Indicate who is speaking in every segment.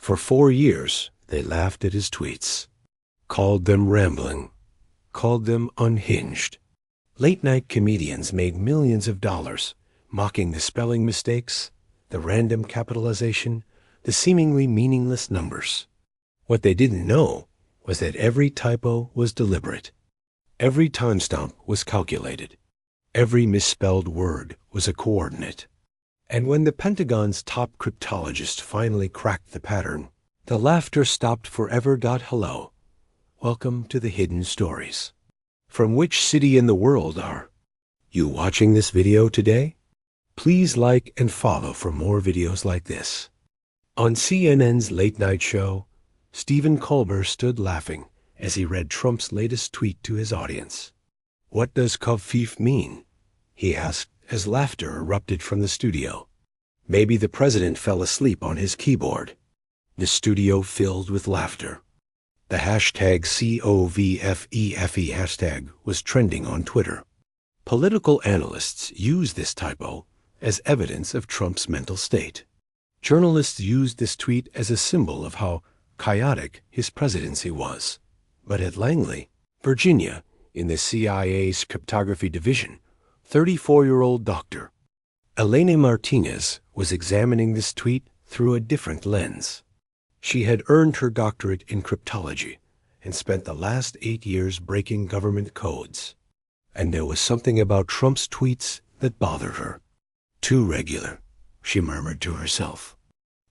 Speaker 1: For 4 years, they laughed at his tweets, called them rambling, called them unhinged. Late-night comedians made millions of dollars, mocking the spelling mistakes, the random capitalization, the seemingly meaningless numbers. What they didn't know was that every typo was deliberate. Every timestamp was calculated. Every misspelled word was a coordinate. And when the Pentagon's top cryptologist finally cracked the pattern, the laughter stopped forever. Hello. Welcome to the Hidden Stories. From which city in the world are you watching this video today? Please like and follow for more videos like this. On CNN's late night show, Stephen Colbert stood laughing as he read Trump's latest tweet to his audience. "What does Kofif mean?" he asked as laughter erupted from the studio. Maybe the president fell asleep on his keyboard. The studio filled with laughter. The hashtag COVFEFE hashtag was trending on Twitter. Political analysts use this typo as evidence of Trump's mental state. Journalists used this tweet as a symbol of how chaotic his presidency was. But at Langley, Virginia, in the CIA's cryptography division, 34-year-old Dr. Elena Martinez was examining this tweet through a different lens. She had earned her doctorate in cryptology and spent the last 8 years breaking government codes. And there was something about Trump's tweets that bothered her. Too regular, she murmured to herself.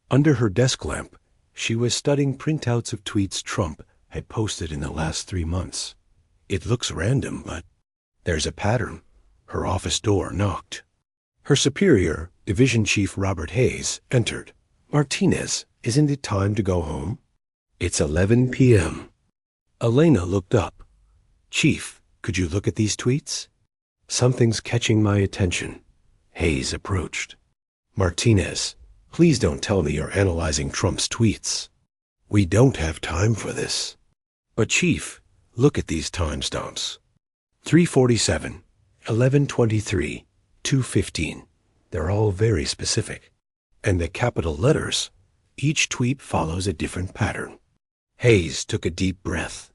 Speaker 1: Under her desk lamp, she was studying printouts of tweets Trump had posted in the last 3 months. It looks random, but there's a pattern. Her office door knocked. Her superior, Division Chief Robert Hayes, entered. "Martinez, isn't it time to go home?" "It's 11 p.m. Elena looked up. "Chief, could you look at these tweets?" "Something's catching my attention." Hayes approached. "Martinez, please don't tell me you're analyzing Trump's tweets. We don't have time for this." "But Chief, look at these timestamps. 3:47, 11:23, 2:15. They're all very specific. And the capital letters, each tweet follows a different pattern." Hayes took a deep breath.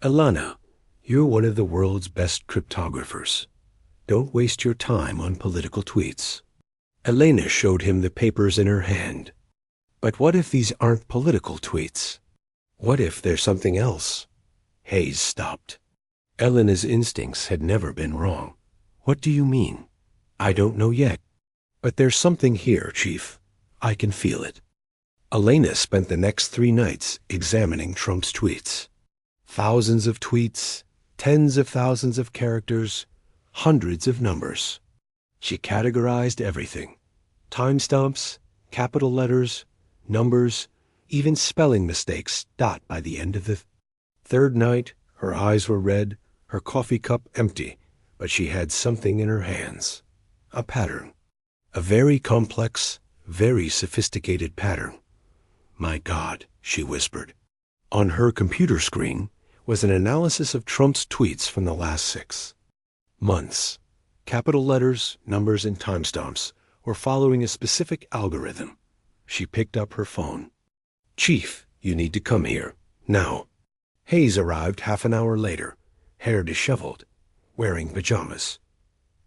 Speaker 1: "Elena, you're one of the world's best cryptographers. Don't waste your time on political tweets." Elena showed him the papers in her hand. "But what if these aren't political tweets? What if there's something else?" Hayes stopped. Elena's instincts had never been wrong. "What do you mean?" "I don't know yet. But there's something here, Chief. I can feel it." Elena spent the next 3 nights examining Trump's tweets. Thousands of tweets, tens of thousands of characters, hundreds of numbers. She categorized everything. Timestamps, capital letters, numbers, even spelling mistakes. By the end of the 3rd night, her eyes were red, her coffee cup empty, but she had something in her hands. A pattern. A very complex, very sophisticated pattern. "My God," she whispered. On her computer screen was an analysis of Trump's tweets from the last 6 months. Capital letters, numbers, and timestamps were following a specific algorithm. She picked up her phone. "Chief, you need to come here. Now." Hayes arrived half an hour later, hair disheveled, wearing pajamas.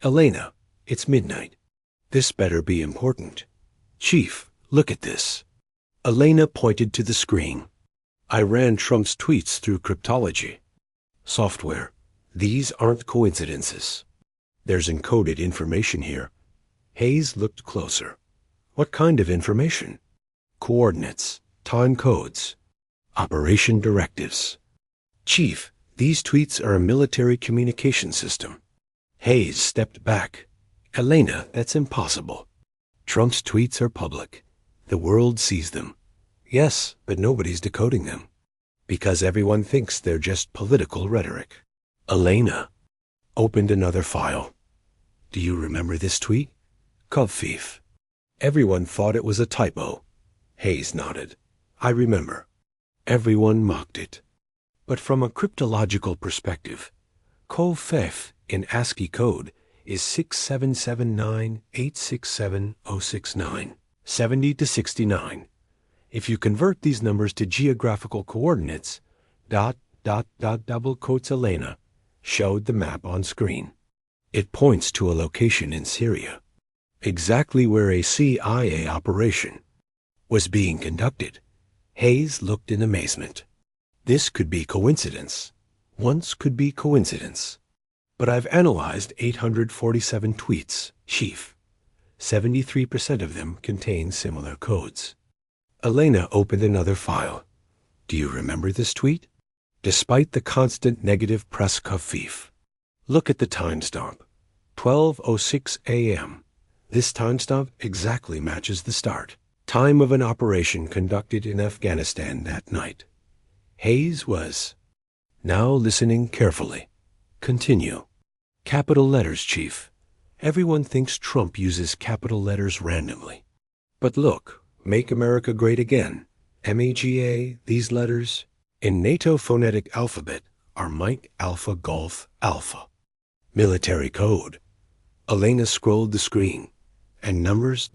Speaker 1: "Elena, it's midnight. This better be important." "Chief, look at this." Elena pointed to the screen. "I ran Trump's tweets through cryptology software. These aren't coincidences. There's encoded information here." Hayes looked closer. "What kind of information?" "Coordinates, time codes, operation directives." "Chief, these tweets are a military communication system." Hayes stepped back. "Elena, that's impossible. Trump's tweets are public. The world sees them." "Yes, but nobody's decoding them. Because everyone thinks they're just political rhetoric." Elena opened another file. "Do you remember this tweet?" "Kofif." "Everyone thought it was a typo." Hayes nodded. "I remember. Everyone mocked it. But from a cryptological perspective, Kofif in ASCII code is 67798670069, 70 to 69. If you convert these numbers to geographical coordinates, ... double quotes Elena showed the map on screen. It points to a location in Syria, exactly where a CIA operation was being conducted. Hayes looked in amazement. This could be coincidence. Once could be coincidence. But I've analyzed 847 tweets, Chief. 73% of them contain similar codes. Elena opened another file. Do you remember this tweet? Despite the constant negative press kafif. Look at the timestamp. 12:06 a.m. This timestamp exactly matches the start time of an operation conducted in Afghanistan that night. Hayes was now listening carefully. Continue. Capital letters, Chief. Everyone thinks Trump uses capital letters randomly. But look, Make America Great Again, MAGA, these letters, in NATO phonetic alphabet are Mike Alpha Golf Alpha. Military code. Elena scrolled the screen. And numbers ...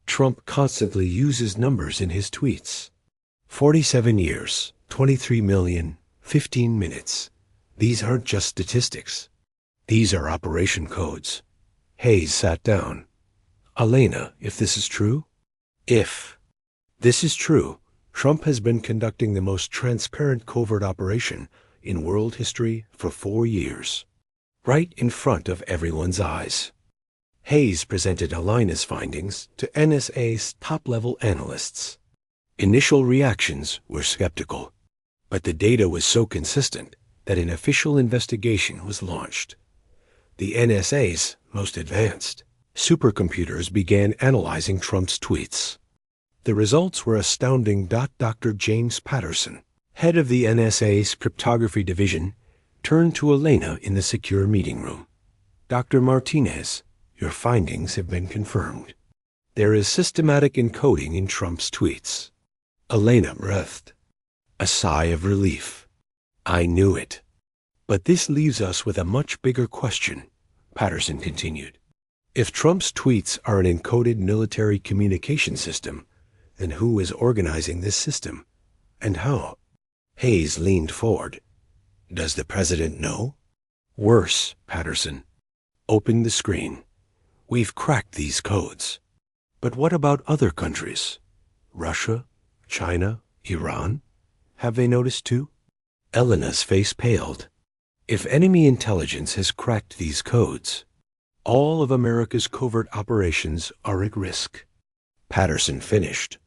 Speaker 1: Trump constantly uses numbers in his tweets. 47 years, 23 million, 15 minutes. These aren't just statistics. These are operation codes. Hayes sat down. Elena, if this is true? If this is true, Trump has been conducting the most transparent covert operation in world history for 4 years. Right in front of everyone's eyes. Hayes presented Elena's findings to NSA's top-level analysts. Initial reactions were skeptical, but the data was so consistent that an official investigation was launched. The NSA's most advanced supercomputers began analyzing Trump's tweets. The results were astounding. Dr. James Patterson, head of the NSA's cryptography division, turned to Elena in the secure meeting room. Dr. Martinez, your findings have been confirmed. There is systematic encoding in Trump's tweets. Elena breathed. A sigh of relief. I knew it. But this leaves us with a much bigger question, Patterson continued. If Trump's tweets are an encoded military communication system, then who is organizing this system? And how? Hayes leaned forward. Does the president know? Worse, Patterson. Open the screen. We've cracked these codes. But what about other countries? Russia, China, Iran? Have they noticed too? Elena's face paled. If enemy intelligence has cracked these codes, all of America's covert operations are at risk. Patterson finished.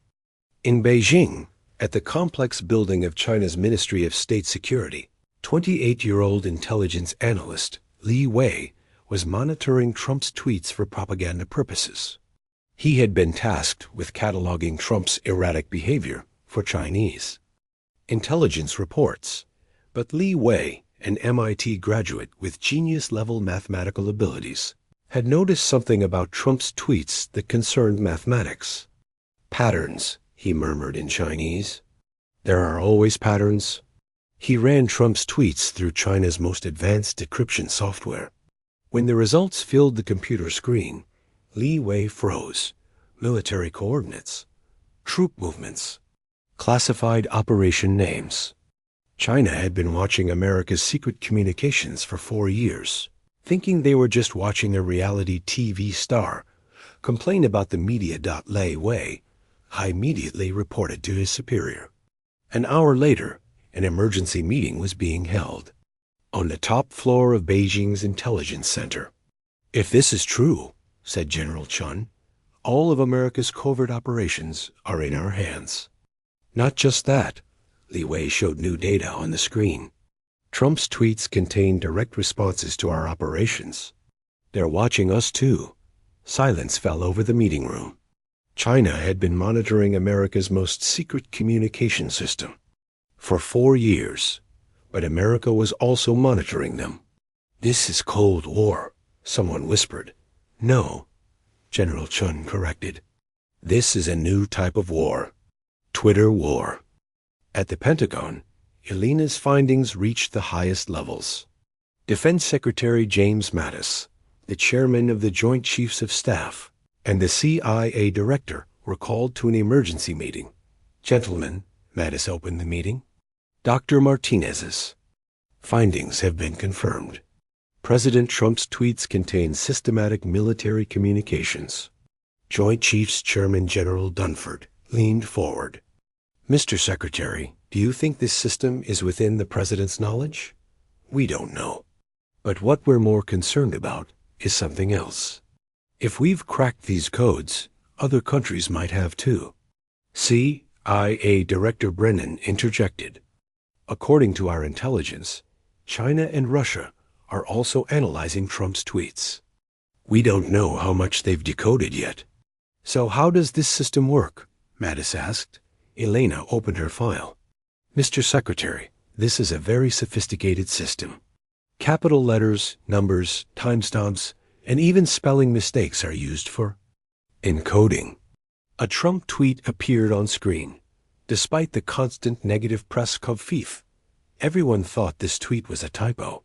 Speaker 1: In Beijing, at the complex building of China's Ministry of State Security, 28-year-old intelligence analyst Li Wei was monitoring Trump's tweets for propaganda purposes. He had been tasked with cataloging Trump's erratic behavior for Chinese intelligence reports, but Li Wei, an MIT graduate with genius-level mathematical abilities, had noticed something about Trump's tweets that concerned mathematics. Patterns, he murmured in Chinese. There are always patterns. He ran Trump's tweets through China's most advanced decryption software. When the results filled the computer screen, Li Wei froze. Military coordinates, troop movements, classified operation names. China had been watching America's secret communications for 4 years, thinking they were just watching a reality TV star complain about the media. Li Wei immediately reported to his superior. An hour later, an emergency meeting was being held on the top floor of Beijing's intelligence center. If this is true, said General Chun, all of America's covert operations are in our hands. Not just that, Li Wei showed new data on the screen. Trump's tweets contain direct responses to our operations. They're watching us too. Silence fell over the meeting room. China had been monitoring America's most secret communication system for 4 years, but America was also monitoring them. This is Cold War, someone whispered. No, General Chun corrected. This is a new type of war. Twitter war. At the Pentagon, Elena's findings reached the highest levels. Defense Secretary James Mattis, the chairman of the Joint Chiefs of Staff, and the CIA director were called to an emergency meeting. Gentlemen, Mattis opened the meeting. Dr. Martinez's findings have been confirmed. President Trump's tweets contain systematic military communications. Joint Chiefs Chairman General Dunford leaned forward. Mr. Secretary, do you think this system is within the President's knowledge? We don't know. But what we're more concerned about is something else. If we've cracked these codes, other countries might have too. CIA Director Brennan interjected. According to our intelligence, China and Russia are also analyzing Trump's tweets. We don't know how much they've decoded yet. So how does this system work? Mattis asked. Elena opened her file. Mr. Secretary, this is a very sophisticated system. Capital letters, numbers, timestamps, and even spelling mistakes are used for encoding. A Trump tweet appeared on screen. Despite the constant negative press Kov-Fif, everyone thought this tweet was a typo.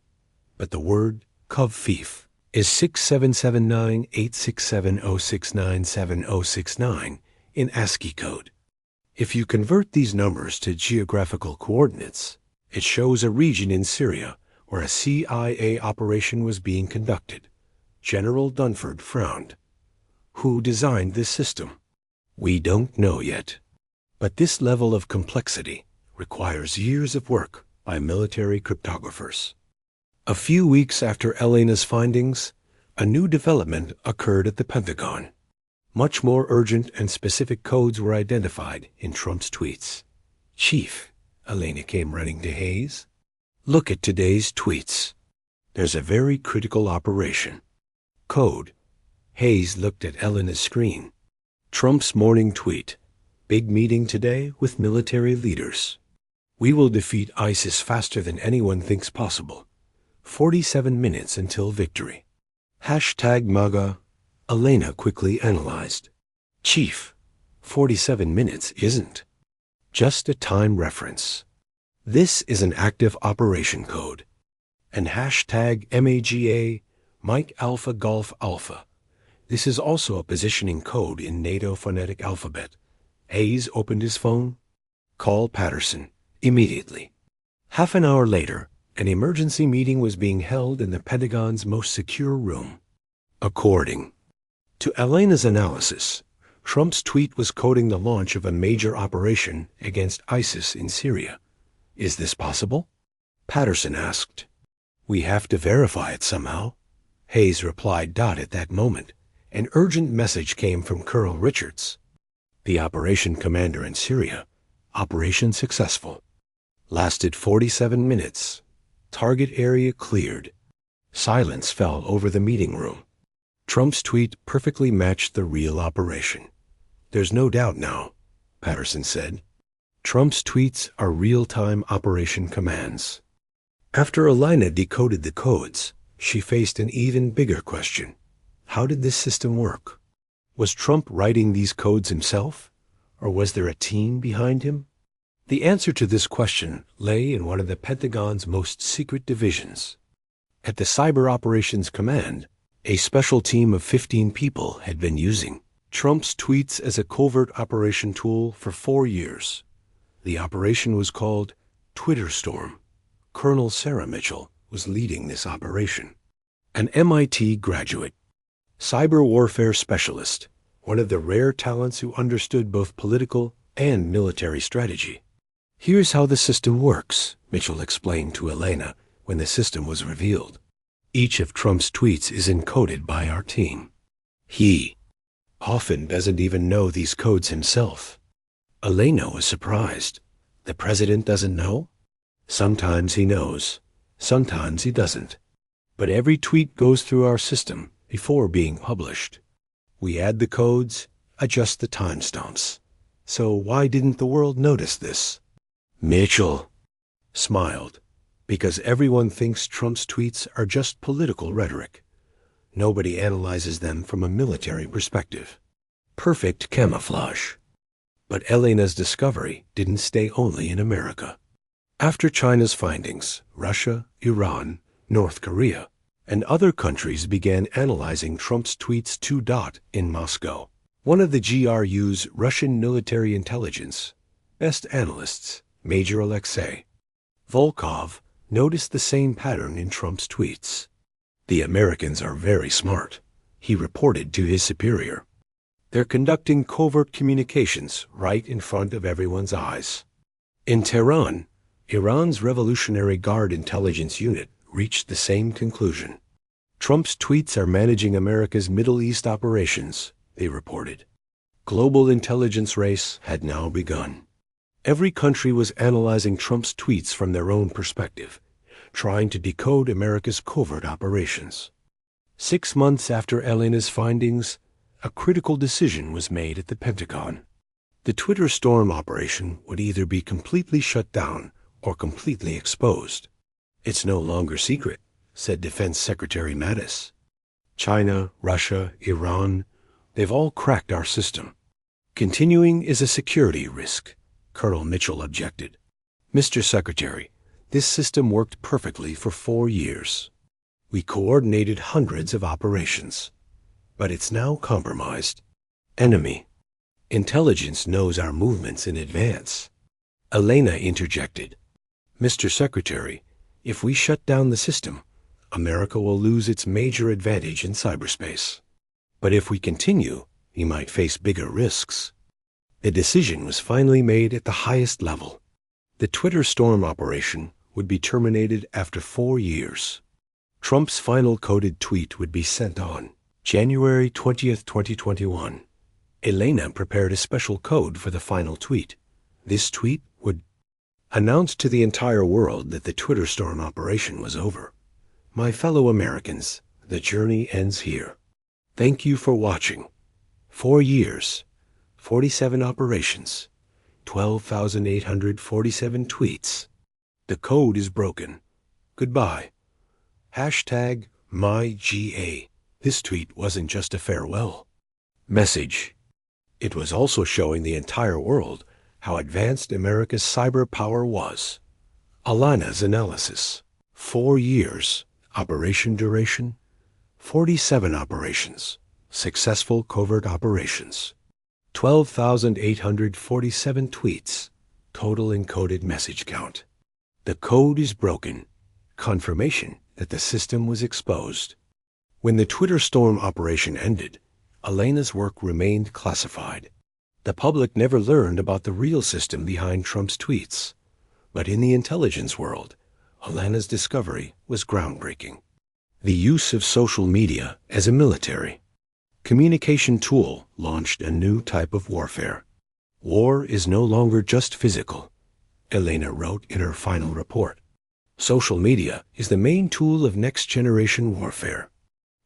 Speaker 1: But the word Kov-Fif is 6779-867-069-7069 in ASCII code. If you convert these numbers to geographical coordinates, it shows a region in Syria where a CIA operation was being conducted. General Dunford frowned. Who designed this system? We don't know yet. But this level of complexity requires years of work by military cryptographers. A few weeks after Elena's findings, a new development occurred at the Pentagon. Much more urgent and specific codes were identified in Trump's tweets. Chief, Elena came running to Hayes. Look at today's tweets. There's a very critical operation. Code. Hayes looked at Elena's screen. Trump's morning tweet. Big meeting today with military leaders. We will defeat ISIS faster than anyone thinks possible. 47 minutes until victory. #MAGA. Elena quickly analyzed. Chief, 47 minutes isn't just a time reference. This is an active operation code. And #MAGA, Mike Alpha Golf Alpha. This is also a positioning code in NATO phonetic alphabet. Hayes opened his phone. Call Patterson. Immediately. Half an hour later, an emergency meeting was being held in the Pentagon's most secure room. According to Elena's analysis, Trump's tweet was coding the launch of a major operation against ISIS in Syria. Is this possible? Patterson asked. We have to verify it somehow. Hayes replied. At that moment, an urgent message came from Colonel Richards. The operation commander in Syria. Operation successful. Lasted 47 minutes. Target area cleared. Silence fell over the meeting room. Trump's tweet perfectly matched the real operation. There's no doubt now, Patterson said. Trump's tweets are real-time operation commands. After Elena decoded the codes, she faced an even bigger question. How did this system work? Was Trump writing these codes himself, or was there a team behind him? The answer to this question lay in one of the Pentagon's most secret divisions. At the Cyber Operations Command, a special team of 15 people had been using Trump's tweets as a covert operation tool for 4 years. The operation was called Twitter Storm. Colonel Sarah Mitchell was leading this operation. An MIT graduate, cyber warfare specialist, one of the rare talents who understood both political and military strategy. Here's how the system works, Mitchell explained to Elena when the system was revealed. Each of Trump's tweets is encoded by our team. He often doesn't even know these codes himself. Elena was surprised. The president doesn't know? Sometimes he knows. Sometimes he doesn't. But every tweet goes through our system before being published. We add the codes, adjust the timestamps. So why didn't the world notice this? Mitchell smiled. Because everyone thinks Trump's tweets are just political rhetoric. Nobody analyzes them from a military perspective. Perfect camouflage. But Elena's discovery didn't stay only in America. After China's findings, Russia, Iran, North Korea, and other countries began analyzing Trump's tweets in Moscow. One of the GRU's Russian military intelligence best analysts, Major Alexei Volkov, noticed the same pattern in Trump's tweets. "The Americans are very smart," he reported to his superior. "They're conducting covert communications right in front of everyone's eyes." In Tehran, Iran's Revolutionary Guard intelligence unit reached the same conclusion. "Trump's tweets are managing America's Middle East operations," they reported. Global intelligence race had now begun. Every country was analyzing Trump's tweets from their own perspective, trying to decode America's covert operations. 6 months after Elena's findings, a critical decision was made at the Pentagon. The Twitter storm operation would either be completely shut down or completely exposed. "It's no longer secret," said Defense Secretary Mattis. "China, Russia, Iran, they've all cracked our system. Continuing is a security risk," Colonel Mitchell objected. "Mr. Secretary, this system worked perfectly for 4 years. We coordinated hundreds of operations. But it's now compromised. Enemy intelligence knows our movements in advance." Elena interjected. "Mr. Secretary, if we shut down the system, America will lose its major advantage in cyberspace. But if we continue, we might face bigger risks." The decision was finally made at the highest level. The Twitter storm operation would be terminated after 4 years. Trump's final coded tweet would be sent on January 20th, 2021. Elena prepared a special code for the final tweet. This tweet would announce to the entire world that the Twitter storm operation was over. "My fellow Americans, the journey ends here. Thank you for watching. 4 years, 47 operations, 12,847 tweets. The code is broken. Goodbye. #MyGA. This tweet wasn't just a farewell message. It was also showing the entire world how advanced America's cyber power was." Elena's analysis. 4 years. Operation duration, 47 operations. Successful covert operations. 12,847 tweets. Total encoded message count. The code is broken. Confirmation that the system was exposed. When the Twitter storm operation ended, Elena's work remained classified. The public never learned about the real system behind Trump's tweets. But in the intelligence world, Elena's discovery was groundbreaking. The use of social media as a military communication tool launched a new type of warfare. "War is no longer just physical," Elena wrote in her final report. "Social media is the main tool of next-generation warfare."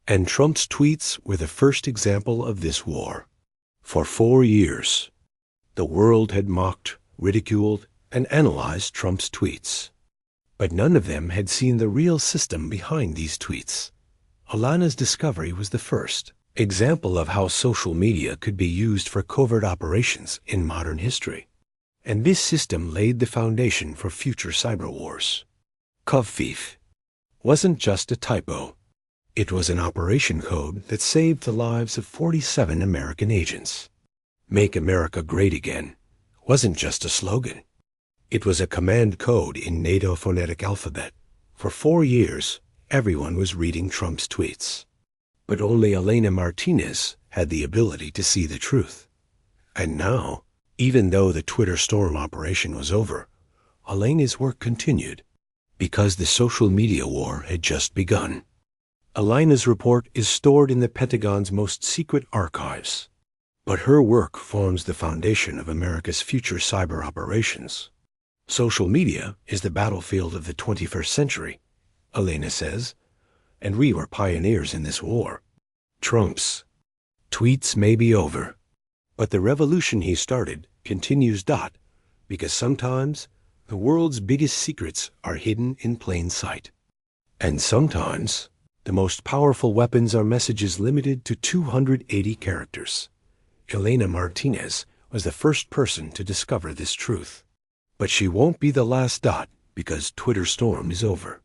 Speaker 1: And Trump's tweets were the first example of this war. For 4 years, the world had mocked, ridiculed, and analyzed Trump's tweets. But none of them had seen the real system behind these tweets. Elena's discovery was the first example of how social media could be used for covert operations in modern history. And this system laid the foundation for future cyber wars. Covfeef wasn't just a typo. It was an operation code that saved the lives of 47 American agents. "Make America Great Again" wasn't just a slogan. It was a command code in NATO phonetic alphabet. For 4 years, everyone was reading Trump's tweets. But only Elena Martinez had the ability to see the truth. And now, even though the Twitter storm operation was over, Elena's work continued, because the social media war had just begun. Elena's report is stored in the Pentagon's most secret archives, but her work forms the foundation of America's future cyber operations. "Social media is the battlefield of the 21st century," Elena says, "and we were pioneers in this war. Trump's tweets may be over, but the revolution he started continues. Because sometimes the world's biggest secrets are hidden in plain sight. And sometimes the most powerful weapons are messages limited to 280 characters. Elena Martinez was the first person to discover this truth. But she won't be the last because Twitter storm is over.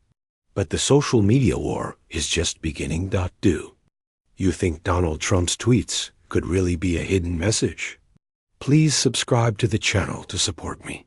Speaker 1: But the social media war is just beginning. Do you think Donald Trump's tweets could really be a hidden message. Please subscribe to the channel to support me.